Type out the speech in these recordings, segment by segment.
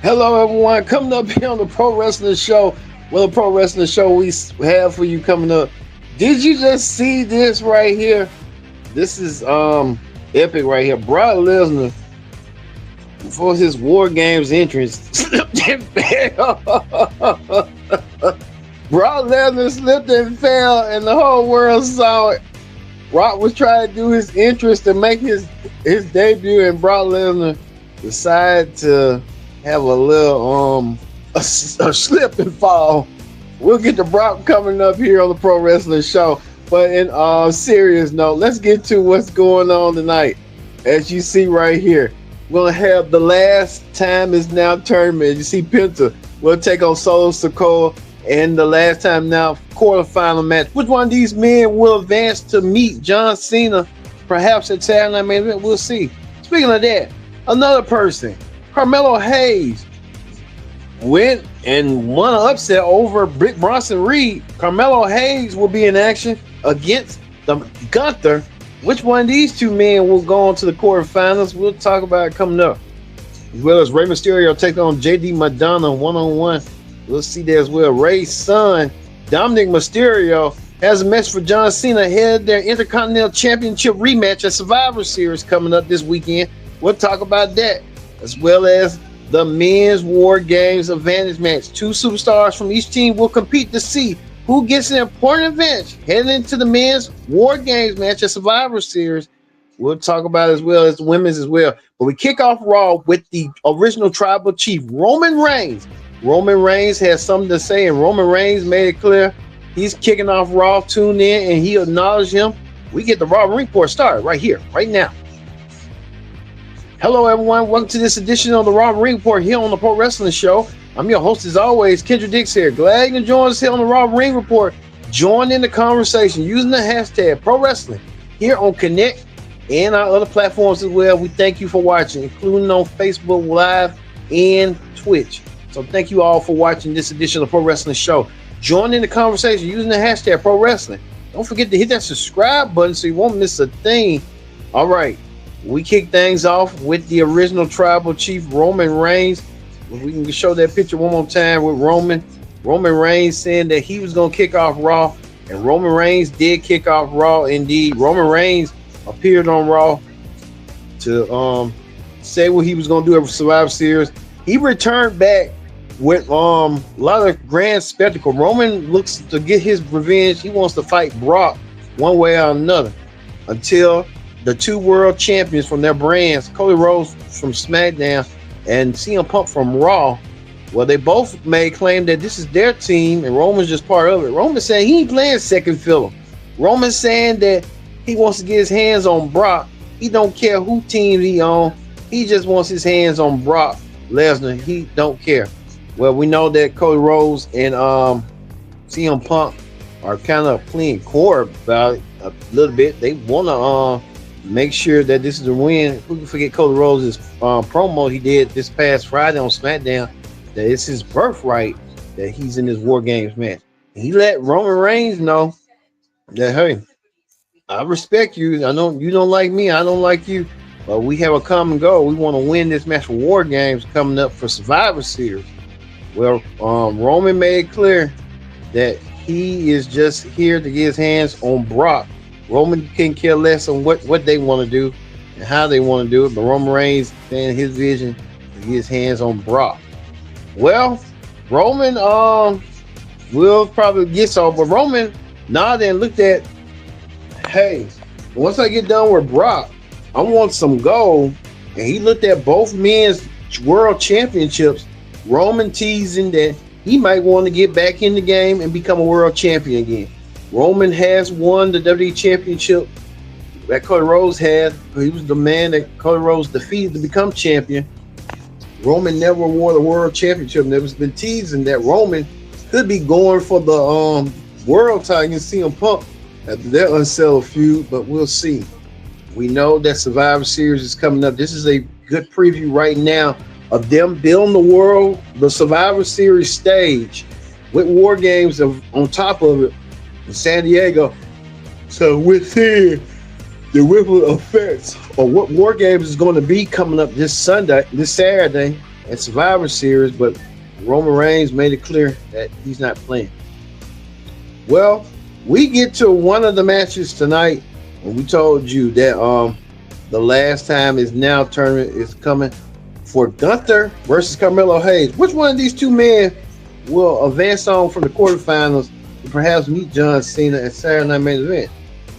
Hello, everyone. Coming up here on the Pro Wrestling Show. Well, the Pro Wrestling Show we have for you coming up. Did you just see this right here? This is epic right here. Brock Lesnar, for his War Games entrance, slipped and fell. Brock Lesnar slipped and fell, and the whole world saw it. Brock was trying to do his entrance to make his debut, and Brock Lesnar decided to have a little a slip and fall. We'll get to Brock coming up here on the Pro Wrestling Show. But in serious note, let's get to what's going on tonight. As you see right here, we're gonna have the last time is now tournament. You see Penta will take on Solo Sikoa, and the last time now quarterfinal match. Which one of these men will advance to meet John Cena, perhaps at Saturday Night Main Event? We'll see. Speaking of that, another person, Carmelo Hayes, went and won an upset over Bronson Reed. Carmelo Hayes will be in action against the Gunther. Which one of these two men will go on to the quarterfinals? We'll talk about it coming up. As well as Rey Mysterio take on JD Madonna one-on-one. We'll see that as well. Rey's son, Dominick Mysterio, has a match for John Cena ahead of their Intercontinental Championship rematch at Survivor Series coming up this weekend. We'll talk about that, as well as the men's War Games advantage match. Two superstars from each team will compete to see who gets an important advantage heading into the men's War Games match at Survivor Series. We'll talk about it as well as the women's as well. But we kick off Raw with the original tribal chief, Roman Reigns. Roman Reigns has something to say, and Roman Reigns made it clear he's kicking off Raw. Tune in, and he acknowledged him. We get the Raw report started right here, right now. Hello, everyone. Welcome to this edition of the Raw Report here on the Pro Wrestling Show. I'm your host, as always, Kendra Dix here. Glad you can join us here on the Raw Ring Report. Join in the conversation using the hashtag Pro Wrestling here on Connect and our other platforms as well. We thank you for watching, including on Facebook Live and Twitch. So thank you all for watching this edition of the Pro Wrestling Show. Join in the conversation using the hashtag Pro Wrestling. Don't forget to hit that subscribe button so you won't miss a thing. All right. We kick things off with the original tribal chief, Roman Reigns. We can show that picture one more time with Roman. Roman Reigns saying that he was going to kick off Raw, and Roman Reigns did kick off Raw indeed. Roman Reigns appeared on Raw to say what he was going to do at Survivor Series. He returned back with a lot of grand spectacle. Roman looks to get his revenge. He wants to fight Brock one way or another until the two world champions from their brands, Cody Rhodes from SmackDown and CM Punk from Raw, well, they both made claim that this is their team and Roman's just part of it. Roman saying he ain't playing second fiddle. Roman's saying that he wants to get his hands on Brock. He don't care who team he on. He just wants his hands on Brock Lesnar. He don't care. Well, we know that Cody Rhodes and CM Punk are kind of playing core about it a little bit. They want to make sure that this is a win. Who can forget Cody Rhodes' promo he did this past Friday on SmackDown, that it's his birthright that he's in this War Games match. And he let Roman Reigns know that, hey, I respect you. I know you don't like me. I don't like you. But we have a common goal. We want to win this match for War Games coming up for Survivor Series. Well, Roman made it clear that he is just here to get his hands on Brock. Roman can care less on what they want to do and how they want to do it, but Roman Reigns saying his vision to get his hands on Brock. Well, Roman will probably get so, but Roman nodded and looked at, hey, once I get done with Brock, I want some gold. And he looked at both men's world championships. Roman teasing that he might want to get back in the game and become a world champion again. Roman has won the WWE Championship that Cody Rhodes had. He was the man that Cody Rhodes defeated to become champion. Roman never won the World Championship. And there's been teasing that Roman could be going for the world title against CM Punk after their unsettled feud, but we'll see. We know that Survivor Series is coming up. This is a good preview right now of them building the Survivor Series stage with War Games on top of it in San Diego. So we're seeing the ripple effects of what War Games is going to be coming up this Saturday at Survivor Series, but Roman Reigns made it clear that he's not playing. Well, we get to one of the matches tonight, and we told you that the last time is now tournament is coming for Gunther versus Carmelo Hayes. Which one of these two men will advance on from the quarterfinals to perhaps meet John Cena at Saturday Night Main Event?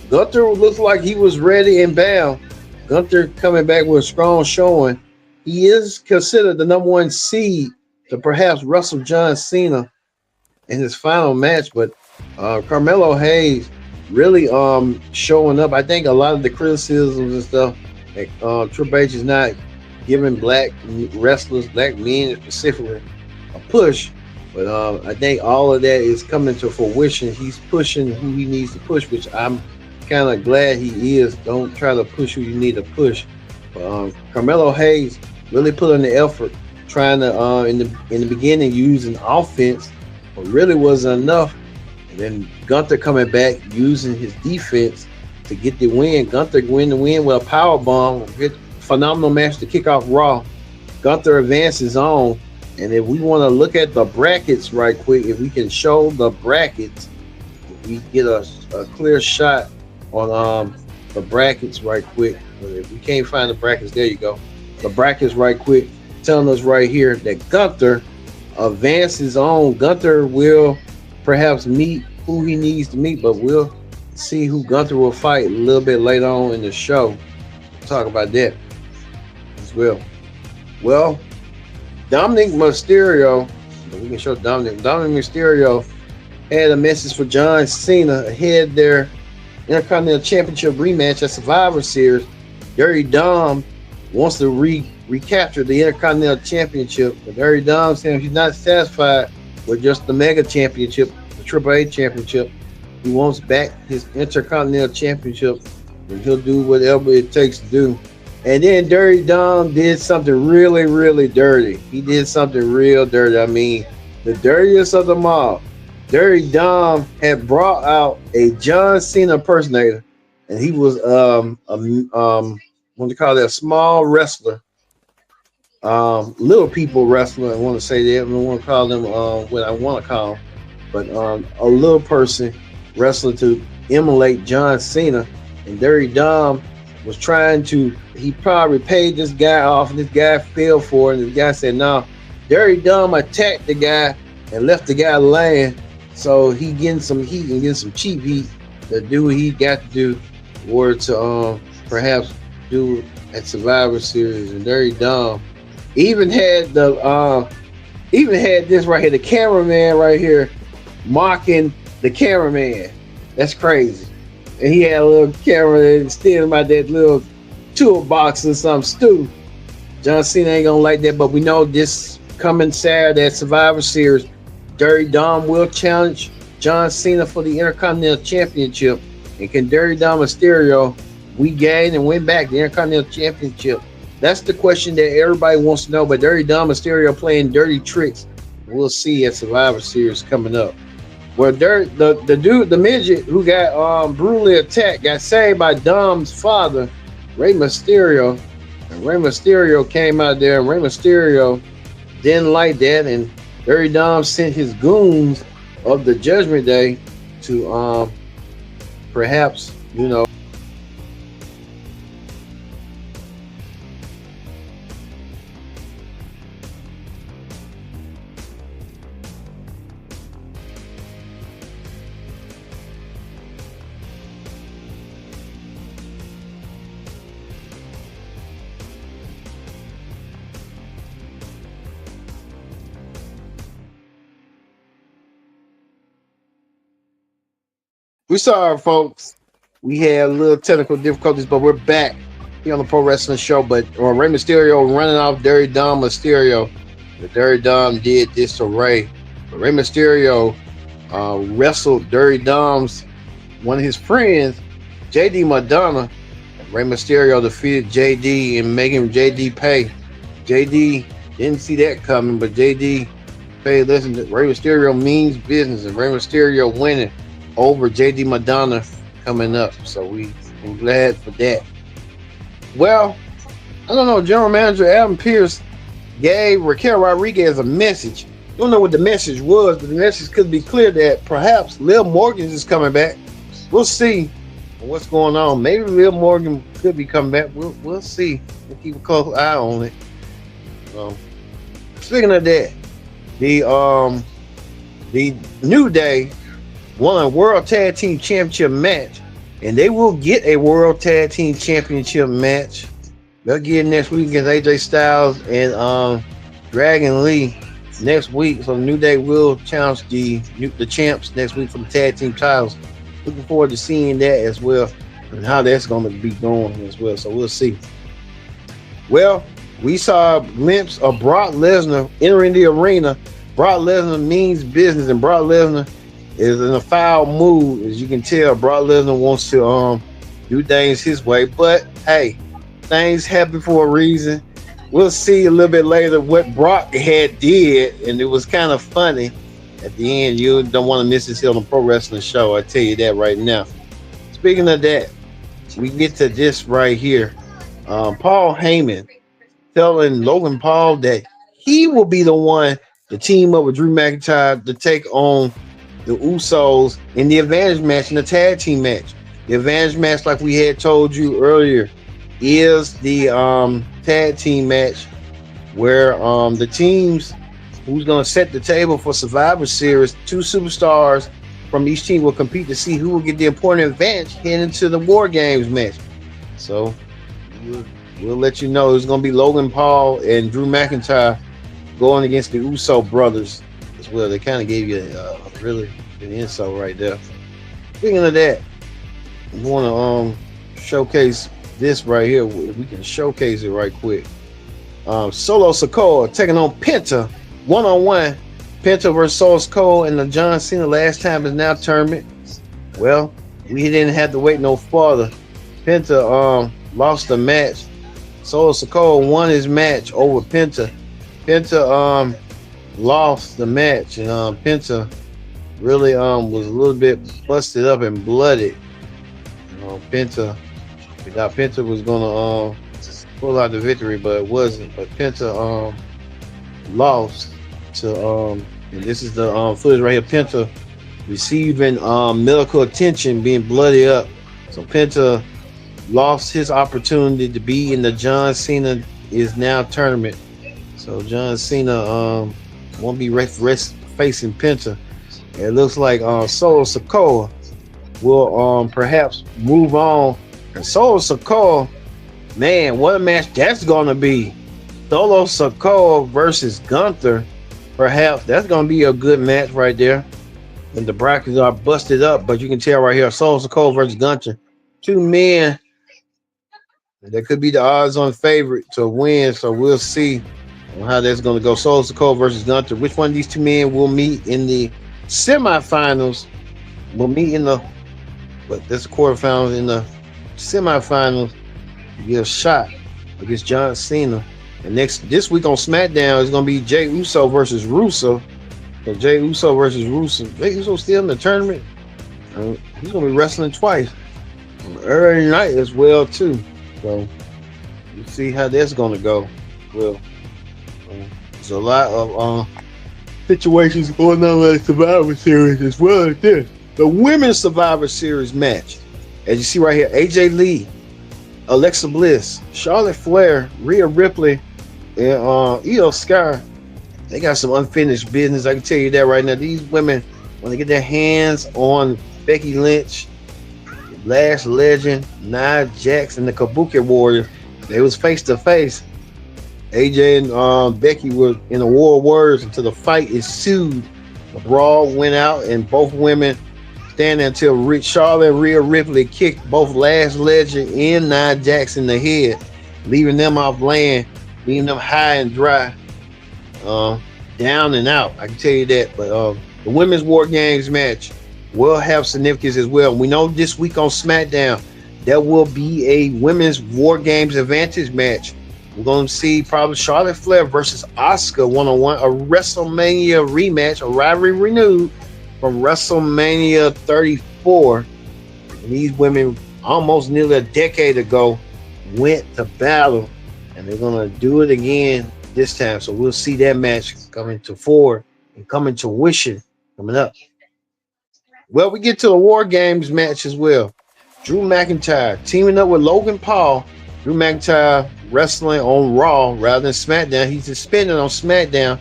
Gunther looks like he was ready and bound. Gunther coming back with a strong showing. He is considered the number one seed to perhaps wrestle John Cena in his final match, but Carmelo Hayes really showing up. I think a lot of the criticisms and stuff that Triple H is not giving black wrestlers, black men specifically, a push, but I think all of that is coming to fruition. He's pushing who he needs to push, which I'm kind of glad he is. Don't try to push who you need to push. Carmelo Hayes really put in the effort, trying to in the beginning using offense, but really wasn't enough. And then Gunther coming back using his defense to get the win. Gunther win the win with a power bomb. Phenomenal match to kick off Raw. Gunther advances on, and if we want to look at the brackets right quick, if we can show the brackets, we get a clear shot on the brackets right quick. But if we can't find the brackets, there you go. The brackets right quick telling us right here that Gunther advances on. Gunther will perhaps meet who he needs to meet, but we'll see who Gunther will fight a little bit later on in the show. We'll talk about that as well. Well, Dominick Mysterio, we can show Dominick Mysterio had a message for John Cena ahead of their Intercontinental Championship rematch at Survivor Series. Dirty Dom wants to recapture the Intercontinental Championship, but Dirty Dom saying he's not satisfied with just the Mega Championship, the Triple A Championship. He wants back his Intercontinental Championship, and he'll do whatever it takes to do. And then Dirty Dom did something really, really dirty. He did something real dirty. I mean, the dirtiest of them all. Dirty Dom had brought out a John Cena impersonator, and he was what do you call that? A small wrestler, little people wrestler. I want to say that. I don't want to call them what I want to call them, but a little person wrestler to emulate John Cena. And Dirty Dom was trying to. He probably paid this guy off, and this guy fell for it. And the guy said, "No." Dirty Dom attacked the guy and left the guy laying. So he getting some heat and getting some cheap heat to do what he got to do, or to perhaps do at Survivor Series. And Dirty Dom even had this right here, the cameraman right here mocking the cameraman. That's crazy. And he had a little camera standing by that little toolbox or something stupid. John Cena ain't gonna like that, but we know this coming Saturday at Survivor Series, Dirty Dom will challenge John Cena for the Intercontinental Championship. And can Dirty Dom Mysterio regain and win back the Intercontinental Championship? That's the question that everybody wants to know. But Dirty Dom Mysterio playing dirty tricks, we'll see at Survivor Series coming up. Well, the midget who got brutally attacked got saved by Dom's father, Rey Mysterio. And Rey Mysterio came out there, and Rey Mysterio didn't like that, and Dirty Dom sent his goons of the Judgment Day to perhaps, you know, we sorry, folks. We had a little technical difficulties, but we're back here on the Pro Wrestling Show. But Rey Mysterio running off Dirty Dom Mysterio. The Dirty Dom did this to Rey. But Rey Mysterio wrestled Dirty Dom's one of his friends, JD Madonna. Rey Mysterio defeated JD and making JD pay. JD didn't see that coming, but JD paid. Listen, Rey Mysterio means business, and Rey Mysterio winning over JD Madonna coming up. So we're glad for that. Well, I don't know. General Manager Adam Pearce gave Raquel Rodriguez a message. Don't know what the message was, but the message could be clear that perhaps Liv Morgan is coming back. We'll see what's going on. Maybe Liv Morgan could be coming back. We'll see. We'll keep a close eye on it. Speaking of that, the New Day won a World Tag Team Championship match, and they will get a World Tag Team Championship match. They'll get it next week against AJ Styles and Dragon Lee next week. So the New Day will challenge the champs next week for the tag team titles. Looking forward to seeing that as well and how that's going to be going as well. So we'll see. Well, we saw a glimpse of Brock Lesnar entering the arena. Brock Lesnar means business, and Brock Lesnar is in a foul mood. As you can tell, Brock Lesnar wants to do things his way. But hey, things happen for a reason. We'll see a little bit later what Brock had did, and it was kind of funny. At the end, you don't want to miss this here on the Pro Wrestling Show. I tell you that right now. Speaking of that, we get to this right here. Paul Heyman telling Logan Paul that he will be the one to team up with Drew McIntyre to take on the Usos in the advantage match, in the tag team match. The advantage match, like we had told you earlier, is the tag team match where the teams who's going to set the table for Survivor Series, 2 superstars from each team will compete to see who will get the important advantage heading to the WarGames match. So we'll let you know it's going to be Logan Paul and Drew McIntyre going against the Uso brothers as well. They kind of gave you a really good insult right there. Speaking of that, we want to showcase this right here. We can showcase it right quick. Solo Sikoa taking on Penta one-on-one. Penta versus Solo Sikoa in the John Cena last time is now tournament. Well, we didn't have to wait no farther. Penta lost the match. Solo Sikoa won his match over Penta. Penta lost the match, and Penta really was a little bit busted up and blooded. Penta was gonna pull out the victory, but it wasn't. But Penta lost to and this is the footage right here. Penta receiving medical attention, being bloody up. So Penta lost his opportunity to be in the John Cena is now tournament. So John Cena won't be facing Penta. It looks like Solo Sikoa will perhaps move on. And Solo Sikoa, man, what a match that's gonna be. Solo Sikoa versus Gunther, perhaps that's gonna be a good match right there. And the brackets are busted up, but you can tell right here, Solo Sikoa versus Gunther, 2 men that could be the odds-on favorite to win. So we'll see how that's gonna go. Solo Sikoa versus Gunther. Which one of these 2 men will meet in the semifinals? Will meet in the, but that's the quarterfinals. In the semifinals, you get a shot against John Cena. And this week on SmackDown is going to be Jey Uso versus Russo. So Jey Uso versus Russo. Jey Uso still in the tournament. He's going to be wrestling twice early night as well too. So you see how that's going to go. Well, there's a lot of situations going on in the Survivor Series as well as this. The Women's Survivor Series match. As you see right here, AJ Lee, Alexa Bliss, Charlotte Flair, Rhea Ripley, and Io Sky. They got some unfinished business. I can tell you that right now. These women, when they get their hands on Becky Lynch, Lash Legend, Nia Jax, and the Kabuki Warriors, they was face to face. AJ and Becky were in a war of words until the fight ensued. The brawl went out, and both women standing until Charlotte and Rhea Ripley kicked both Lash Legend and Nia Jax in the head, leaving them off land, leaving them high and dry, down and out. I can tell you that. But the Women's WarGames match will have significance as well. We know this week on SmackDown there will be a Women's WarGames advantage match. We're going to see probably Charlotte Flair versus Asuka one-on-one, a WrestleMania rematch, a rivalry renewed from WrestleMania 34. And these women almost nearly a decade ago went to battle, and they're going to do it again this time. So we'll see that match coming to forward and coming to fruition coming up. Well, we get to the War Games match as well. Drew McIntyre teaming up with Logan Paul. Drew McIntyre wrestling on Raw rather than SmackDown. He's suspended on SmackDown.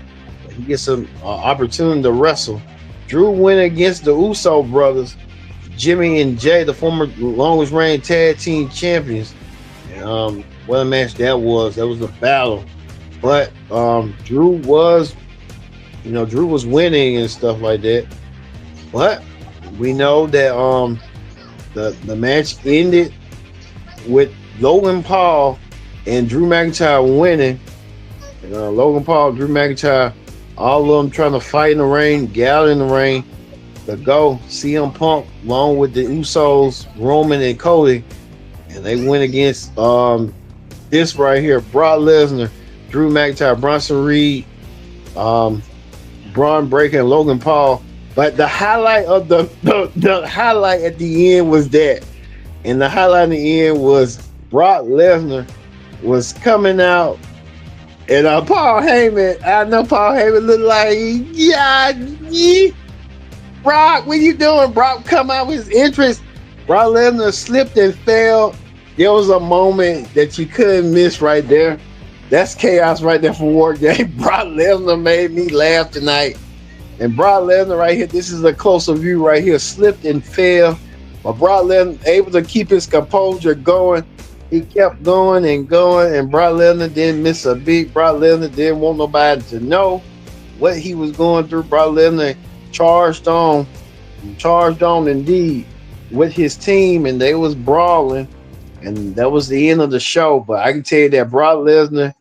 He gets an opportunity to wrestle. Drew went against the Uso brothers, Jimmy and Jey, the former longest reigning tag team champions. What a match that was. That was a battle. But Drew was winning and stuff like that. But we know that the match ended with Logan Paul and Drew McIntyre winning. Logan Paul, Drew McIntyre, all of them trying to fight in the ring, gather in the ring to go. CM Punk along with the Usos, Roman and Cody, and they went against this right here: Brock Lesnar, Drew McIntyre, Bronson Reed, Braun Breaker, and Logan Paul. But the highlight of the highlight at the end was that, and the highlight in the end was Brock Lesnar was coming out, and Paul Heyman. I know Paul Heyman looked like, yeah, Brock, what you doing? Brock come out with his entrance. Brock Lesnar slipped and fell. There was a moment that you couldn't miss right there. That's chaos right there for WarGames. Brock Lesnar made me laugh tonight. And Brock Lesnar right here, this is a closer view right here, slipped and fell. But Brock Lesnar able to keep his composure going. He kept going, and Brock Lesnar didn't miss a beat. Brock Lesnar didn't want nobody to know what he was going through. Brock Lesnar charged on indeed with his team, and they was brawling, and that was the end of the show. But I can tell you that Brock Lesnar,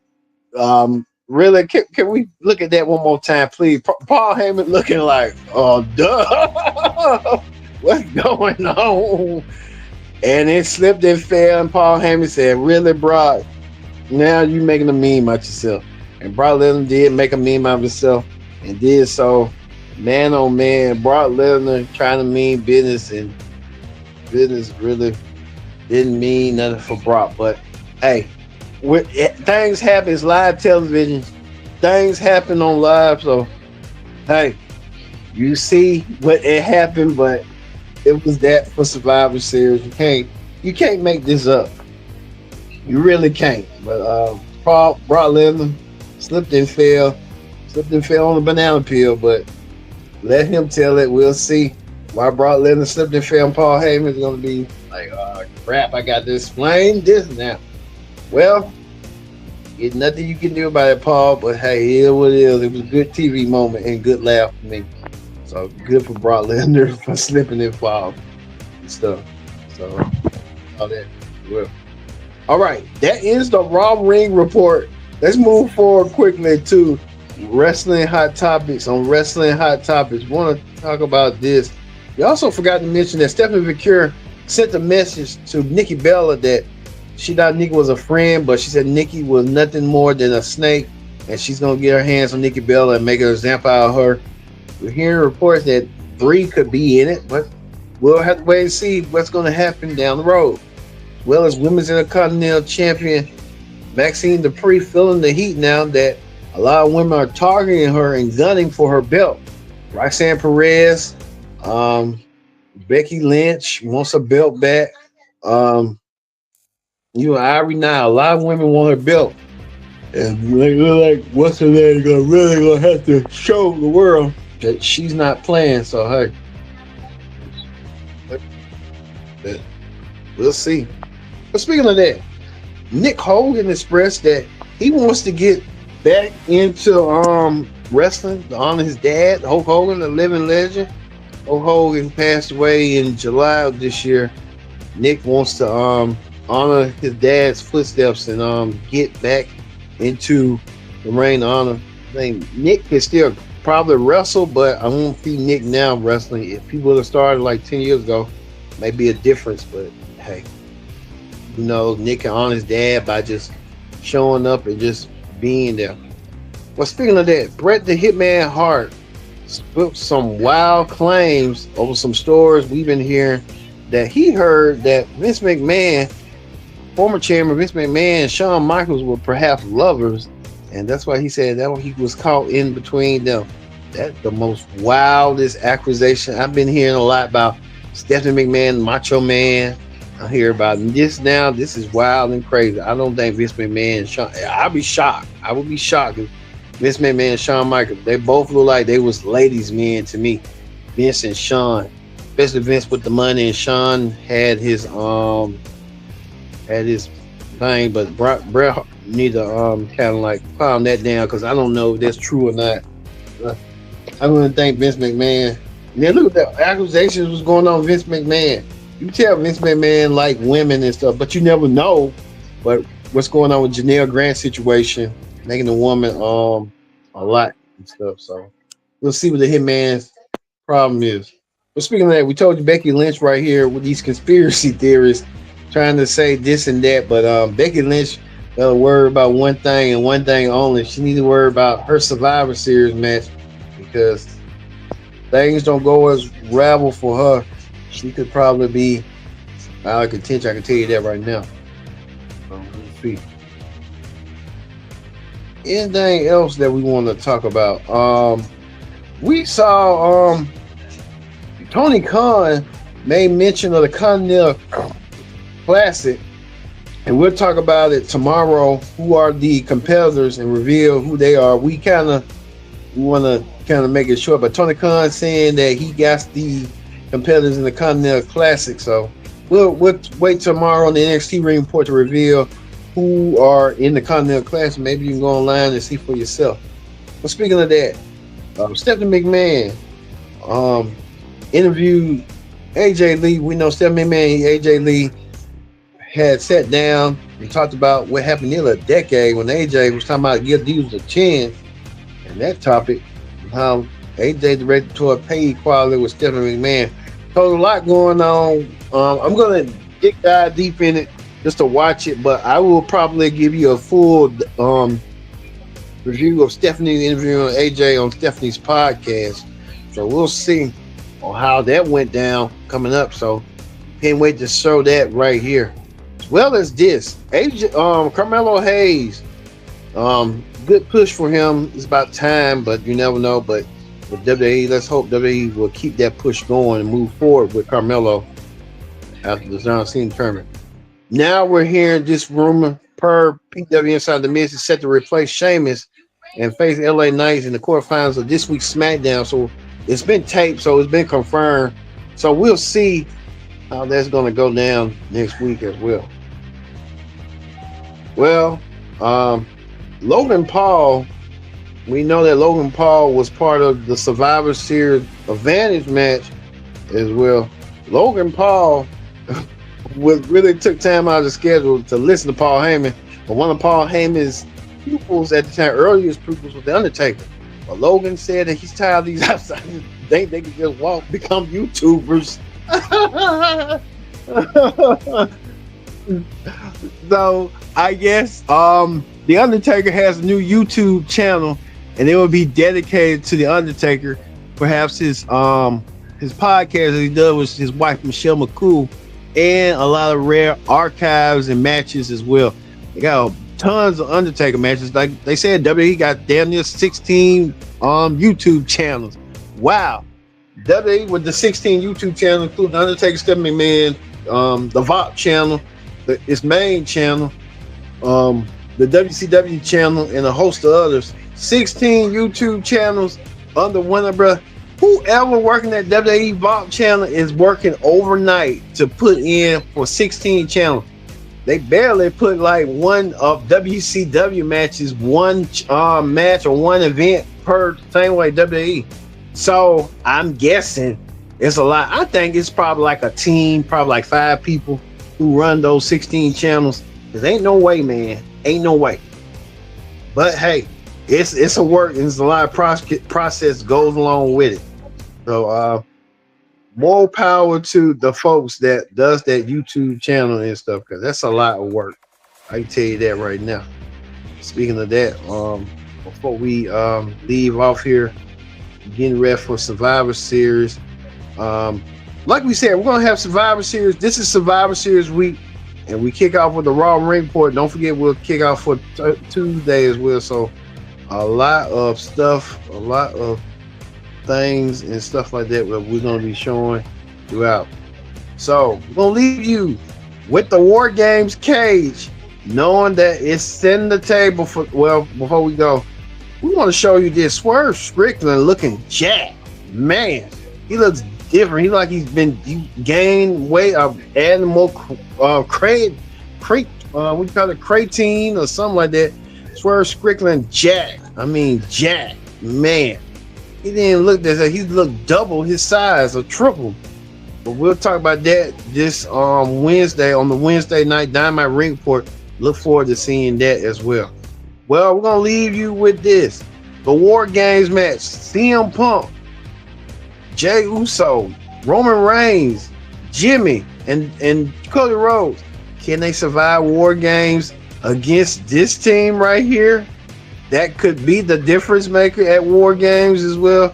really, can we look at that one more time, please? Paul Heyman looking like, oh, duh, what's going on? And it slipped and fell, and Paul Heyman said, really, Brock, now you making a meme out yourself. And Brock Lesnar did make a meme out of himself, and did so. Man, oh man, Brock Lesnar trying to mean business, and business really didn't mean nothing for Brock. But hey, things happen. It's live television. Things happen on live. So hey, you see what it happened, but it was that for Survivor Series. You can't make this up. You really can't. But Brock Lesnar slipped and fell on the banana peel, but let him tell it. We'll see. Why Brock Lesnar slipped and fell on Paul Heyman is going to be like, oh, crap, I got to explain this now. Well, there's nothing you can do about it, Paul, but hey, it is what it is. It was a good TV moment and good laugh for me. So good for Brock Lesnar for slipping and fall and stuff. So all that. Well, all right, that ends the Raw Ring Report. Let's move forward quickly to Wrestling Hot Topics. On Wrestling Hot Topics, want to talk about this. You also forgot to mention that Stephanie McMahon sent a message to Nikki Bella that she thought Nikki was a friend, but she said Nikki was nothing more than a snake, and she's going to get her hands on Nikki Bella and make an example out of her. We're hearing reports that Brie could be in it, but we'll have to wait and see what's going to happen down the road. As well as Women's Intercontinental Champion Maxine Dupree feeling the heat now that a lot of women are targeting her and gunning for her belt. Roxanne Perez, Becky Lynch wants her belt back. Ivory now, a lot of women want her belt. And they look like what's her name gonna have to show the world that she's not playing. So hey, we'll see. But speaking of that, Nick Hogan expressed that he wants to get back into wrestling to honor his dad, Hulk Hogan, the living legend. Hulk Hogan passed away in July of this year. Nick wants to honor his dad's footsteps and get back into the ring to honor. I think Nick can still probably wrestle, but I won't see Nick now wrestling. If people would have started like 10 years ago, maybe a difference. But hey, Nick can honor his dad by just showing up and just being there. Well, speaking of that, Bret the Hitman Hart spoke some wild claims over some stories we've been hearing that he heard that Vince McMahon, former chairman Vince McMahon, and Shawn Michaels were perhaps lovers, and that's why he said that he was caught in between them. That's the most wildest accusation I've been hearing a lot about. Stephanie McMahon, Macho Man. I hear about this now. This is wild and crazy. I don't think Vince McMahon and Shawn. I'd be shocked. I would be shocked if Vince McMahon and Shawn Michaels. They both look like they was ladies' men to me. Vince and Shawn, especially Vince with the money, and Shawn had his thing, but Bret need to kind of like calm that down, because I don't know if that's true or not. I wouldn't think Vince McMahon. And then look at the accusations was going on with Vince McMahon. You tell Vince McMahon like women and stuff, but you never know. But what's going on with Janelle Grant's situation, making the woman a lot and stuff. So we'll see what the Hitman's problem is. But speaking of that, we told you Becky Lynch right here with these conspiracy theorists trying to say this and that, but Becky Lynch got to worry about one thing and one thing only. She needs to worry about her Survivor Series match, because things don't go as ravel for her. She could probably be out of contention. I can tell you that right now. Let's see. Anything else that we want to talk about? We saw Tony Khan made mention of the Continental Classic, and we'll talk about it tomorrow. Who are the competitors and reveal who they are. We want to make it short, but Tony Khan saying that he got the competitors in the Continental Classic. So we'll wait tomorrow on the NXT Ring Report to reveal who are in the Continental Classic. Maybe you can go online and see for yourself. But speaking of that, Stephanie McMahon interviewed AJ Lee. We know Stephanie McMahon and AJ Lee had sat down and talked about what happened nearly a decade when AJ was talking about give these a chance, and that topic, how AJ directed toward pay equality with Stephanie McMahon. So a lot going on. I'm gonna dive deep in it just to watch it, but I will probably give you a full review of Stephanie interviewing AJ on Stephanie's podcast. So we'll see on how that went down coming up. So can't wait to show that right here. As well as this, AJ, Carmelo Hayes, good push for him. It's about time, but you never know. But with WWE, let's hope WWE will keep that push going and move forward with Carmelo after the John Cena tournament. Now we're hearing this rumor per PW Inside the Miz is set to replace Sheamus and face LA Knights in the quarterfinals of this week's SmackDown. So it's been taped, so it's been confirmed. So we'll see how that's going to go down next week as well. Well, Logan Paul, we know that Logan Paul was part of the Survivor Series Advantage match as well. Logan Paul really took time out of the schedule to listen to Paul Heyman. But one of Paul Heyman's pupils at the time, earliest pupils, was The Undertaker. But Logan said that he's tired of these outsiders. They can just become YouTubers. So I guess The Undertaker has a new YouTube channel, and it will be dedicated to The Undertaker. Perhaps his podcast that he does with his wife Michelle McCool, and a lot of rare archives and matches as well. They got tons of Undertaker matches. Like they said, WWE got damn near 16 YouTube channels. Wow. WWE with the 16 YouTube channels, including Undertaker, Stephanie McMahon, the VOP channel, its main channel, the WCW channel, and a host of others. 16 YouTube channels under one umbrella. Whoever working at WWE VOP channel is working overnight to put in for 16 channels. They barely put like one of WCW matches, one match or one event per, same way WWE. So I'm guessing it's a lot. I think it's probably like a team, probably like 5 people who run those 16 channels. Cause ain't no way, man. Ain't no way. But hey, it's a work, and there's a lot of process goes along with it. So more power to the folks that does that YouTube channel and stuff, because that's a lot of work. I can tell you that right now. Speaking of that, before we leave off here, getting ready for Survivor Series. Like we said, we're gonna have Survivor Series. This is Survivor Series week, and we kick off with the Raw Ring Report. Don't forget, we'll kick off for Tuesday as well. So a lot of stuff, a lot of things and stuff like that we're going to be showing throughout. So we're going to leave you with the WarGames cage, knowing that it's setting the table for, well, before we go, we want to show you this Swerve Strickland looking jacked. Man, he looks different. He gained weight of adding more creatine or something like that. Swerve Strickland jacked. I mean jacked. Man, he didn't look that. He looked double his size or triple. But we'll talk about that this Wednesday on the Wednesday night Dynamite Ring Report. Look forward to seeing that as well. Well, we're gonna leave you with this: the WarGames match. CM Punk, Jey Uso, Roman Reigns, Jimmy, and Cody Rhodes. Can they survive WarGames against this team right here? That could be the difference maker at WarGames as well.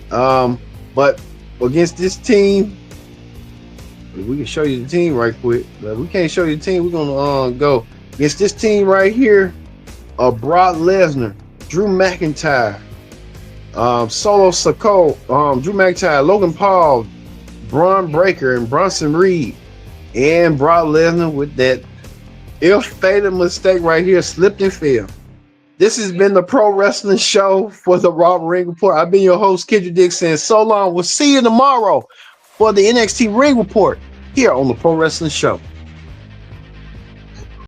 But against this team, we can show you the team right quick. But we can't show you the team. We're gonna go against this team right here. Brock Lesnar, Drew McIntyre, Solo Sikoa, Drew McIntyre, Logan Paul, Braun Breaker, and Bronson Reed, and Brock Lesnar with that ill-fated mistake right here, slipped and fell. This has been the Pro Wrestling Show for the Raw Ring Report. I've been your host, Kendrick Dixon. So long. We'll see you tomorrow for the NXT Ring Report here on the Pro Wrestling Show.